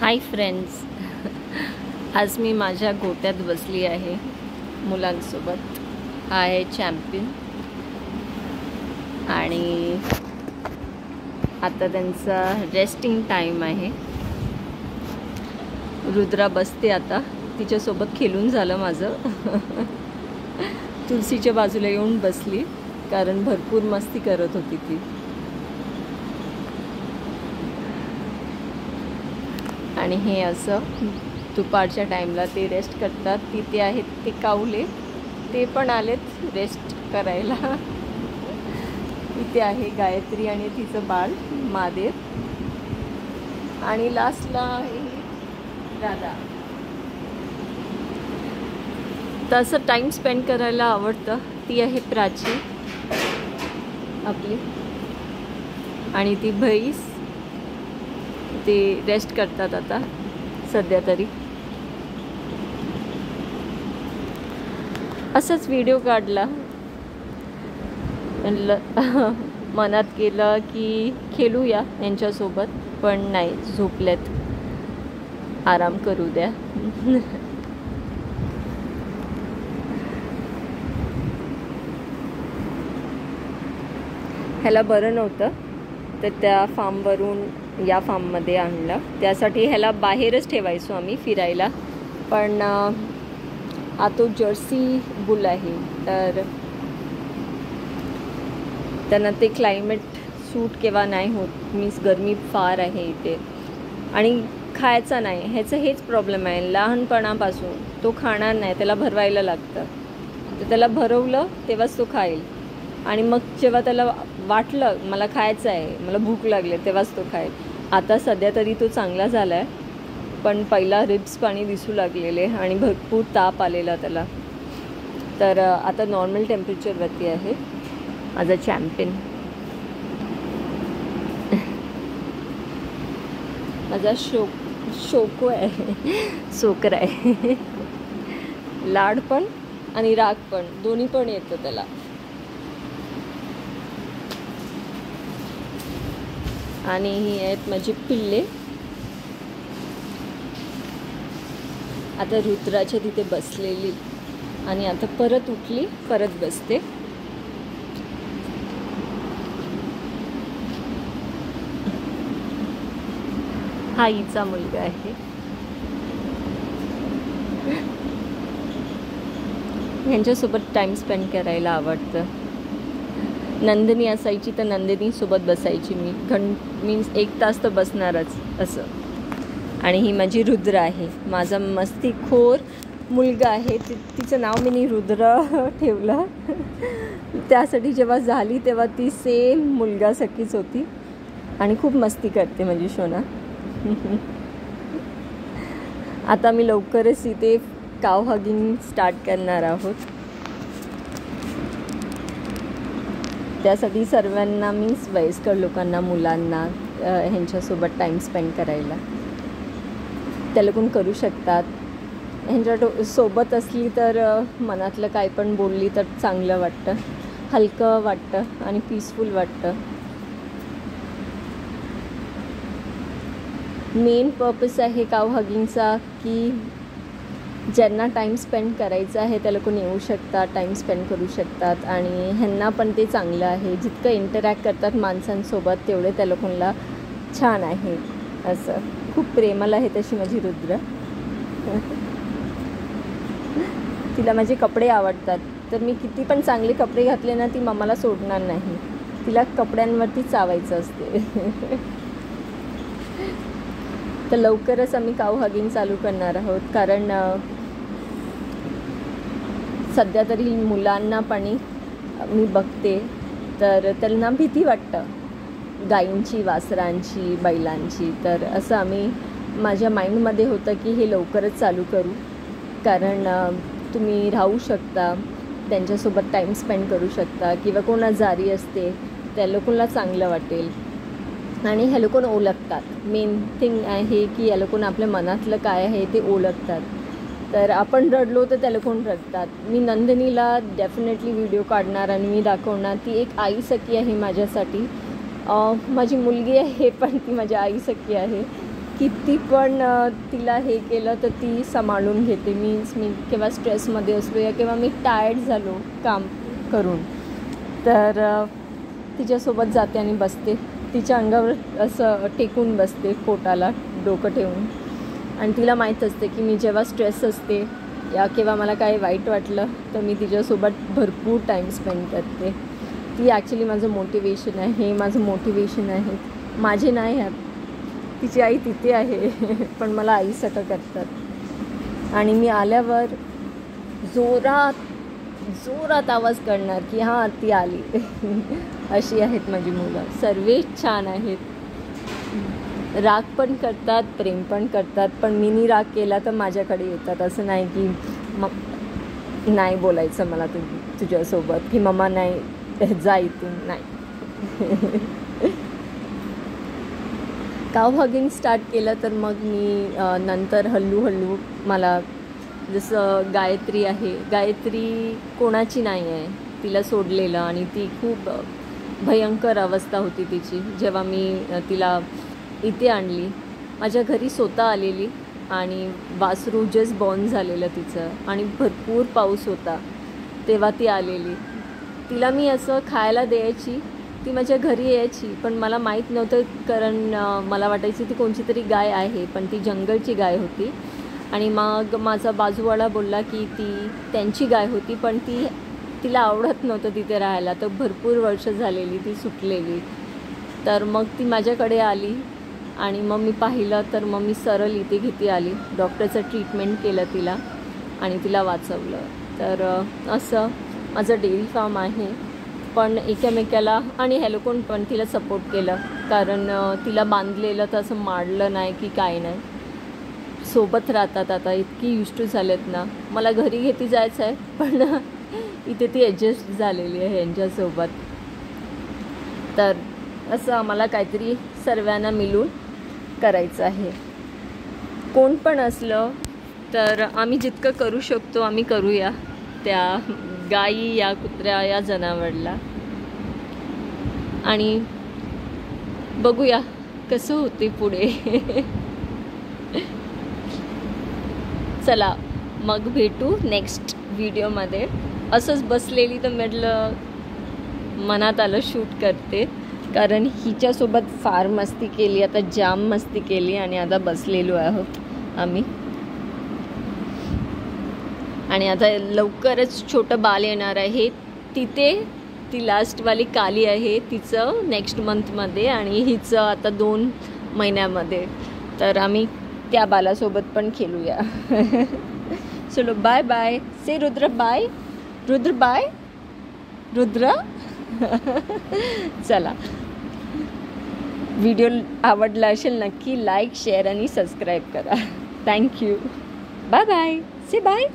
Hi friends, आज मी माझ्या गोट्यात बसली आहे मुलांसोबत. हा आहे चॅम्पियन आणि आता त्यांचा रेस्टिंग टाइम आहे. रुद्रा बसते आता, तिच्यासोबत खेळून झालं माझं. तुलसीच्या बाजूला येऊन बसली कारण भरपूर मस्ती करत होती ती. आणि हे असं दुपारच्या टाईमला ते रेस्ट करतात. तिथे आहेत ते कावले, ते पण आलेत रेस्ट करायला. इथे आहे गायत्री आणि तिचं बाळ महादेव, आणि लास्टला आहे राधा. तसं टाईम स्पेंड करायला आवडतं. ती आहे प्राची आपली, आणि ती म्हैस. ते रेस्ट करतात आता सध्या तरी. असंच व्हिडिओ काढला, मनात केलं की खेळूया यांच्यासोबत, पण नाही, झोपलेत, आराम करू द्या. ह्याला बरं नव्हतं तर त्या फार्मवरून या फार्ममध्ये आणलं. त्यासाठी ह्याला बाहेरच ठेवायचो आम्ही फिरायला, पण हा तो जर्सी बुल आहे, तर त्यांना ते क्लायमेट सूट केव्हा नाही होत. मीन्स गरमी फार आहे इथे, आणि खायचा नाही. ह्याचं हेच प्रॉब्लेम आहे, लहानपणापासून तो खाणार नाही, त्याला भरवायला लागतं. तर त्याला भरवलं तेव्हाच तो खाईल, आणि मग जेव्हा त्याला वाटलं मला खायचं आहे, मला भूक लागली, तेव्हाच तो खाईल. आता सध्या तरी तो चांगला झाला आहे, पण पहिला रिब्स पाणी दिसू लागलेले आणि भरपूर ताप आलेला त्याला. तर आता नॉर्मल टेम्परेचरवरती आहे माझा चॅम्पियन. माझा शोको आहे, सोकर आहे. लाड पण आणि राग पण, दोन्ही पण येतं त्याला. आणि ही आहेत माझी पिल्ले. आता रुद्राच्या तिथे बसलेली, आणि आता परत उठली, परत बसते. हा हिचा मुलगा आहे. ह्यांच्यासोबत टाइम स्पेंड करायला आवडतं. नंदिनी असायची तर नंदिनीसोबत बसायची मी. मीन्स 1 तास तर बसणारच असं. आणि ही माझी रुद्र आहे, माझा मस्तीखोर मुलगा आहे. तिचं नाव मी रुद्र ठेवलं. त्यासाठी जेव्हा झाली तेव्हा ती सेम मुलगासारखीच होती, आणि खूप मस्ती करते माझी सोना. आता मी लवकरच इथे काव हगिंग स्टार्ट करणार आहोत. त्यासाठी सर्वांना, मीन्स वयस्कर लोकांना, मुलांना ह्यांच्यासोबत टाईम स्पेंड करायला त्या लोकं करू शकतात. ह्यांच्या सोबत असली तर मनातलं काय पण बोलली तर चांगलं वाटतं, हलकं वाटतं आणि पीसफुल वाटतं. मेन पर्पस आहे काव हगिंगचा की ज्यांना टाईम स्पेंड करायचा आहे त्या लोकं येऊ शकतात, टाईम स्पेंड करू शकतात, आणि ह्यांना पण ते चांगलं आहे. जितकं इंटरॅक्ट करतात माणसांसोबत तेवढे त्या लोकांना छान आहे. असं खूप प्रेमळ आहे तशी माझी रुद्र. तिला माझे कपडे आवडतात, तर मी किती पण चांगले कपडे घातले ना, ती मम्माला सोडणार नाही. तिला कपड्यांवरती चावायचं असते. तर लवकरच आम्ही काव हगिंग चालू करणार आहोत, कारण सध्या तरी मुलांना पण मी बघते तर त्यांना भीती वाटतं गायींची, वासरांची, बैलांची. तर असं आम्ही, माझ्या माइंडमध्ये होतं की हे लवकरच चालू करू, कारण तुम्ही राहू शकता, त्यांच्यासोबत टाईम स्पेंड करू शकता, किंवा कोण आजारी असते त्या लोकांना चांगलं वाटेल, आणि ह्या लोकं ओळखतात. मेन थिंग आहे की या लोकांना आपल्या मनातलं काय आहे ते ओळखतात. तर आपण रडलो तर त्या लोकं रडतात. मी नंदिनीला डेफिनेटली व्हिडिओ काढणार आणि मी दाखवणार. ती एक आईसारखी आहे माझ्यासाठी. माझी मुलगी आहे पण ती माझ्या आईसारखी आहे. किती पण तिला हे केलं तर ती सांभाळून घेते. मी केव्हा स्ट्रेसमध्ये असलो या केव्हा मी टायर्ड झालो काम करून तर तिच्यासोबत जाते आणि बसते. तिच्या अंगावर असं टेकून बसते, पोटाला डोकं ठेवून. आणि तिला माहीत असते की मी जेव्हा स्ट्रेस असते या केव्हा मला काही वाईट वाटलं तर मी तिच्यासोबत भरपूर टाईम स्पेंड करते. ती ॲक्च्युली माझं मोटिवेशन आहे, माझं मोटिवेशन आहे. माझे नाही आहेत, तिची आई तिथे आहे पण मला आईसारखं करतात. आणि मी आल्यावर जोरात आवाज करणार की हां ती आली. अशी आहेत माझी मुलं. सर्व छान आहेत. राग पण करतात, प्रेम पण करतात. पण मीनी राग केला तर माझ्याकडे येतात. असं नाही की नाही बोलायचं मला तुझ्यासोबत की मम्मा नाही जा इथून, नाही. काव हगिंग स्टार्ट केलं तर मग मी नंतर हळूहळू मला जसं गायत्री आहे, गायत्री कोणाची नाही आहे, तिला सोडलेलं. आणि ती खूप भयंकर अवस्था होती तिची. जेव्हा मी तिला इथे आणली, माझ्या घरी स्वतः आलेली आणि वासरू जस्ट बॉर्न झालेलं तिचं आणि भरपूर पाऊस होता तेव्हा ती आलेली. तिला मी असं खायला द्यायची, ती माझ्या घरी यायची पण मला माहीत नव्हतं कारण मला वाटायची ती कोणची तरी गाय आहे पण ती जंगलची गाय होती. आणि मग माझा बाजूवाला बोलला की ती त्यांची गाय होती पण तिला आवडत नव्हतं तिथे राहायला. तर भरपूर वर्ष झालेली ती सुटलेली. तर मग ती माझ्याकडे आली आणि मग मी पाहिलं तर मग मी सरळ इथे घेते आली. डॉक्टरचं ट्रीटमेंट केलं तिला आणि तिला वाचवलं. तर असं माझं डेअरी फार्म आहे. पण एकमेकाला आणि ह्या लोकांनी पण तिला सपोर्ट केलं कारण तिला बांधलेलं तर असं मारलं नाही की काय नाही. सोबत राहतात. आता इतकी यूज टू झालेत ना. मला घरी घेती जायचं आहे पण इथे ती ॲडजस्ट झालेली आहे यांच्यासोबत. तर असं आम्हाला काहीतरी सर्वांना मिळून करायचं आहे. कोण पण असलं तर आम्ही जितकं करू शकतो आम्ही करूया त्या गाई या कुत्र्या या जनावरला. आणि बघूया कसं होते पुढे. चला मग भेटू नेक्स्ट व्हिडिओमध्ये. असंच बसलेली तर म्हटलं मनात आलं शूट करते कारण हिच्यासोबत फार मस्ती केली, आता जाम मस्ती केली आणि आता बसलेलो आहोत आम्ही. आणि आता लवकरच छोटं बाळ येणार आहे. तिथे ती लास्टवाली काली आहे तिचं नेक्स्ट मंथमध्ये आणि हिचं आता 2 महिन्यामध्ये. तर आम्ही त्या बालासोबत पण खेळूया. चलो bye bye. Say Rudra bye. Rudra bye. Rudra. चला व्हिडिओ आवडला असेल नक्की लाईक शेअर आणि सबस्क्राईब करा. Thank you. Bye bye. Say bye.